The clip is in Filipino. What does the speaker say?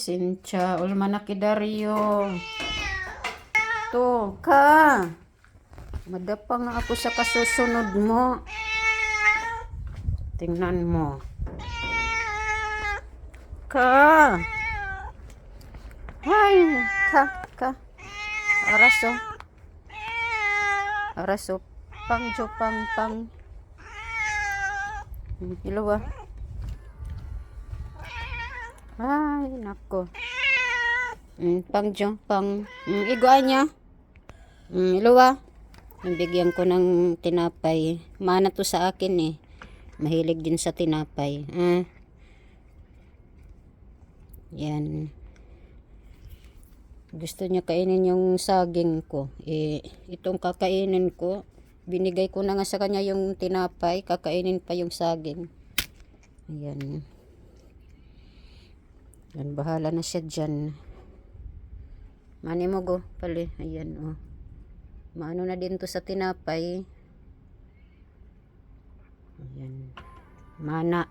Sincha, ulmanaki Dario. To, ka. Madapa nga ako sa kasusunod mo. Tingnan mo. Ka. Ay, ka. Araso. Araso. Pang. Ilaw ah. Ay, nako. Pang. Iguan niya. Ilaw ah. Nabigyan ko ng tinapay. Mana to sa akin eh. Mahilig din sa tinapay. Yan. Gusto niya kainin yung saging ko. Itong kakainin ko. Binigay ko na nga sa kanya yung tinapay. Kakainin pa yung saging. Ayan. Yan, bahala na siya dyan. Mani mo go. Pali. Ayan oh. Maano na din to sa tinapay. Ayan. Mana.